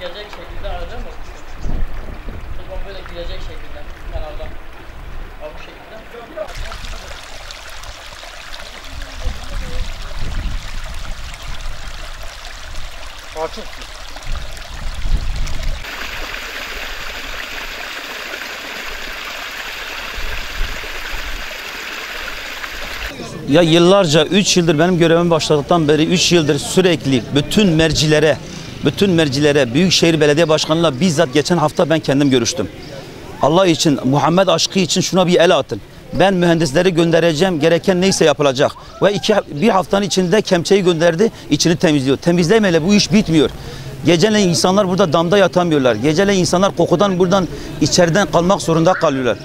girecek şekilde arayacağım mı? Telefon böyle girecek şekilde kenardan. Bu şekilde. Açık. Ya yıllarca 3 yıldır benim görevim başladıktan beri 3 yıldır sürekli bütün mercilere Büyükşehir Belediye Başkanı'yla bizzat geçen hafta ben kendim görüştüm. Allah için, Muhammed aşkı için şuna bir el atın. Ben mühendisleri göndereceğim, gereken neyse yapılacak. Ve bir haftanın içinde kepçeyi gönderdi, içini temizliyor. Temizlemeyle bu iş bitmiyor. Geceleyin insanlar burada damda yatamıyorlar. Geceleyin insanlar kokudan buradan içeriden kalmak zorunda kalıyorlar.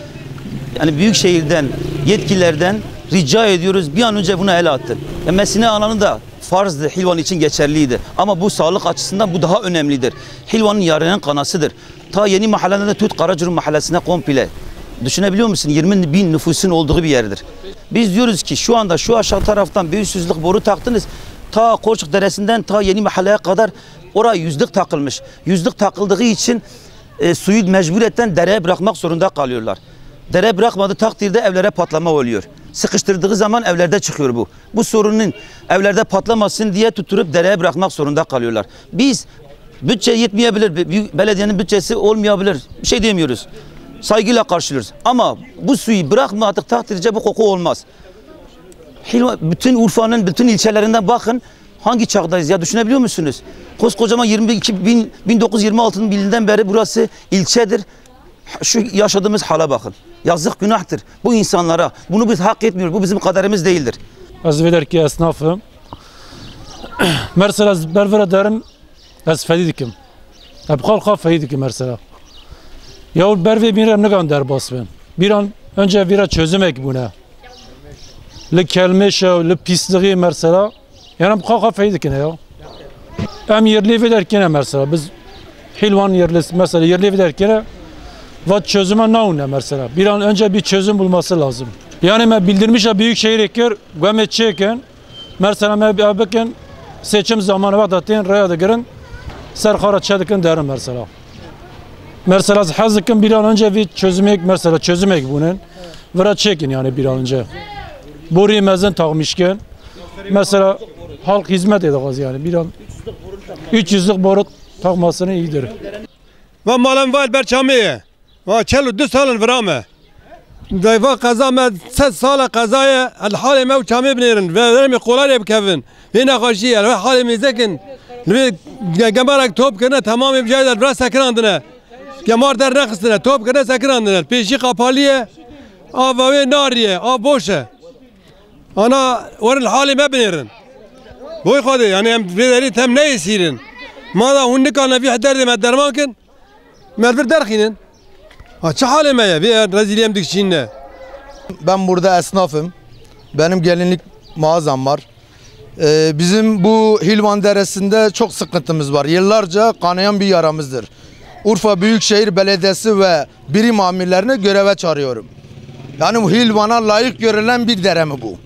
Yani Büyükşehir'den, yetkililerden rica ediyoruz bir an önce buna el attın. Mesine alanı da farzdı, Hilvan için geçerliydi. Ama bu sağlık açısından bu daha önemlidir. Hilvan'ın yarının kanasıdır. Ta Yeni Mahalle'den de tut Karacurum Mahallesi'ne komple. Düşünebiliyor musun? 20.000 nüfusun olduğu bir yerdir. Biz diyoruz ki şu anda şu aşağı taraftan bir üstsüzlük boru taktınız. Ta Koçuk Deresi'nden ta Yeni Mahalle'ye kadar oraya yüzlük takılmış. Yüzlük takıldığı için suyu mecburiyetten dereye bırakmak zorunda kalıyorlar. Dere bırakmadığı takdirde evlere patlama oluyor. Sıkıştırdığı zaman evlerde çıkıyor bu. Bu sorunun evlerde patlamasın diye tutturup dereye bırakmak zorunda kalıyorlar. Biz bütçe yetmeyebilir, belediyenin bütçesi olmayabilir. Bir şey demiyoruz. Saygıyla karşılıyoruz. Ama bu suyu bırakmadık takdirde bu koku olmaz. Bütün Urfa'nın bütün ilçelerinden bakın hangi çağdayız ya, düşünebiliyor musunuz? Koskocaman 1926'nın birinden beri burası ilçedir. Şu yaşadığımız hala bakın. Yazık, günahtır. Bu insanlara bunu biz hak etmiyoruz. Bu bizim kaderimiz değildir. Az veler ki esnafım. Mesela bervera derim az fedidikim. Hep halka fedidikim mesela. Ya berve bir ne gönder basben. Bir an önce vira çözümek buna. Le kelmeşe, le pisliği mesela. Yani halka fedidikin ya. Hem yerli velerken mesela biz Hilvan yerli mesela yerli velerken ve çözüme ne mesela? Bir an önce bir çözüm bulması lazım. Yani ben bildirmişim Büyükşehir ekir, gömet çeken, mesela ben bakın seçim zamanı vadatın, raya da girin, serkara çedikin derim mesela. Mesela hazıkın bir an önce bir çözümek mesela çözümek bunun, ve çekin yani bir an önce. Boruyu mezen takmışken, mesela halk hizmet edeceğiz yani bir an 300'lük boru takmasını iyidir. Ve malum var berçamiye. و 42 سال ورامه دایوا قضا ما 3 سال قضای الحال ما و چامه بنیرن و درمی قولاری بکفن و نخاشی و حال میزکن گمارک توپ کنه تمام بجای در برا سکراندنه گمار در نخستنه توپ کنه سکراندنه پیشی قپالیه آواوی ناریه آب بوشه انا ور الحال ما بنیرن بوی خودی یعنی هم بدری تم نیسیرن ما دا هون نکانه فی حدر دم درمان کن مرد درخینن Çe halime ya, bir reziliyem dikişinle. Ben burada esnafım. Benim gelinlik mağazam var. Bizim bu Hilvan Deresi'nde çok sıkıntımız var. Yıllarca kanayan bir yaramızdır. Urfa Büyükşehir Belediyesi ve birim amirlerini göreve çağırıyorum. Yani bu Hilvan'a layık görülen bir dere mi bu?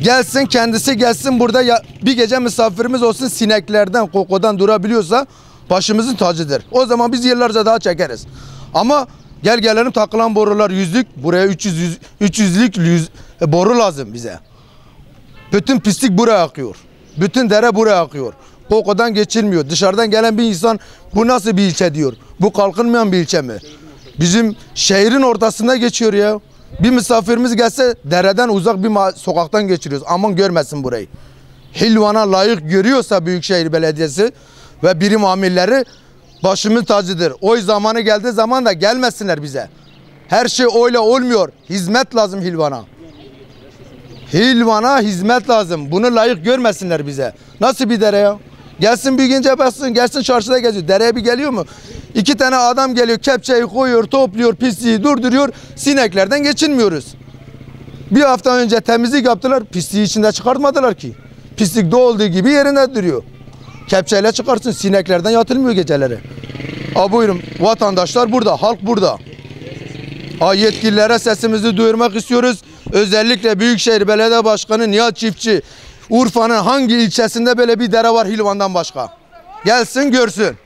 Gelsin, kendisi gelsin burada bir gece misafirimiz olsun, sineklerden, kokudan durabiliyorsa başımızın tacıdır. O zaman biz yıllarca daha çekeriz. Ama gelelim takılan borular yüzlük, buraya 300'lük boru lazım bize. Bütün pislik buraya akıyor. Bütün dere buraya akıyor. Kokudan geçilmiyor. Dışarıdan gelen bir insan bu nasıl bir ilçe diyor. Bu kalkınmayan bir ilçe mi? Bizim şehrin ortasında geçiyor ya. Bir misafirimiz gelse dereden uzak bir sokaktan geçiriyoruz. Aman görmesin burayı. Hilvan'a layık görüyorsa Büyükşehir Belediyesi ve birim amirleri başımın tacıdır. Oy zamanı geldiği zaman da gelmesinler bize. Her şey oyla olmuyor. Hizmet lazım Hilvan'a. Hilvan'a hizmet lazım. Bunu layık görmesinler bize. Nasıl bir dere ya? Gelsin bir gence bassın, gelsin çarşıda geziyor. Dereye bir geliyor mu? 2 tane adam geliyor, kepçeyi koyuyor, topluyor, pisliği durduruyor. Sineklerden geçinmiyoruz. Bir hafta önce temizlik yaptılar, pisliği içinde çıkartmadılar ki. Pislik olduğu gibi yerinde duruyor. Kepçeyle çıkarsın, sineklerden yatılmıyor geceleri. Buyurun, vatandaşlar burada, halk burada. Yetkililere sesimizi duyurmak istiyoruz. Özellikle Büyükşehir Belediye Başkanı Nihat Çiftçi, Urfa'nın hangi ilçesinde böyle bir dere var Hilvan'dan başka? Gelsin görsün.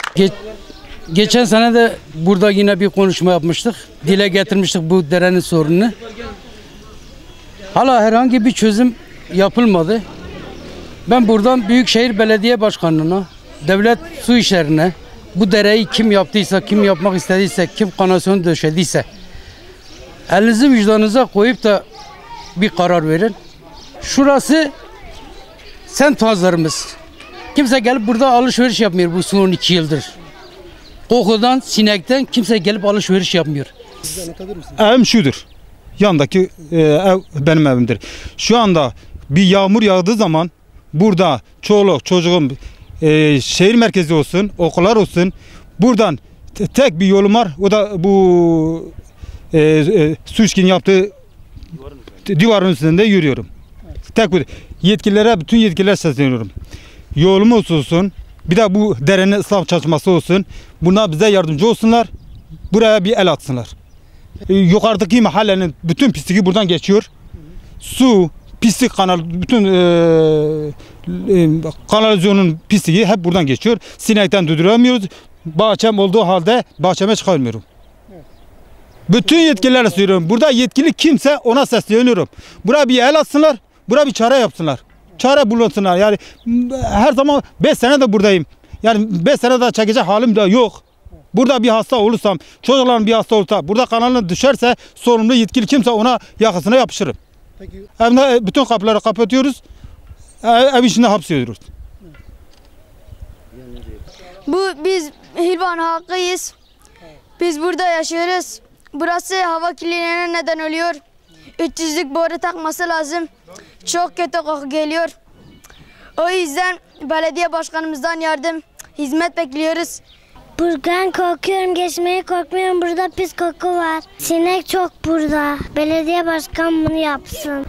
Geçen sene de burada yine bir konuşma yapmıştık. Dile getirmiştik bu derenin sorununu. Hala herhangi bir çözüm yapılmadı. Ben buradan Büyükşehir Belediye Başkanlığı'na, devlet su işlerine, bu dereyi kim yaptıysa, kim yapmak istediyse, kim kanasyon döşediyse elinizi vicdanınıza koyup da bir karar verin. Şurası semt pazarımız. Kimse gelip burada alışveriş yapmıyor bu son 2 yıldır. Kokudan, sinekten kimse gelip alışveriş yapmıyor. Evim şudur. Yandaki ev benim evimdir. Şu anda bir yağmur yağdığı zaman burada çoluk çocuğum şehir merkezi olsun, okullar olsun. Buradan tek bir yolum var. O da bu Suçkin yaptığı divarın üzerinde yürüyorum. Tek bir yetkililere, bütün yetkililere sesleniyorum. Yolumuz olsun. Bir de bu derenin ıslah çalışması olsun. Buna bize yardımcı olsunlar. Buraya bir el atsınlar. Yukarıdaki mahallenin bütün pisliği buradan geçiyor. Su, pislik kanal, bütün kanalizasyonun pisliği hep buradan geçiyor. Sinekten durduramıyoruz. Bahçem olduğu halde bahçeme çıkarmıyorum. Bütün yetkililere söylüyorum. Burada yetkili kimse ona sesleniyorum. Buraya bir el atsınlar. Buraya bir çare yapsınlar. Çare bulunsunlar. Yani her zaman 5 sene de buradayım. Yani 5 sene daha çekecek halim de yok. Burada bir hasta olursam, çocukların bir hasta olursa, burada kanalına düşerse sorumlu yetkili kimse ona yakasına yapışırım. Peki. Evde bütün kapıları kapatıyoruz. Ev içinde hapsediyoruz. Biz Hilvan halkıyız. Biz burada yaşıyoruz. Burası hava kirliliğine neden oluyor. 300'lük boru takması lazım. Çok kötü koku geliyor. O yüzden belediye başkanımızdan yardım, hizmet bekliyoruz. Buradan korkuyorum, geçmeye korkmuyorum. Burada pis koku var. Sinek çok burada. Belediye başkan bunu yapsın.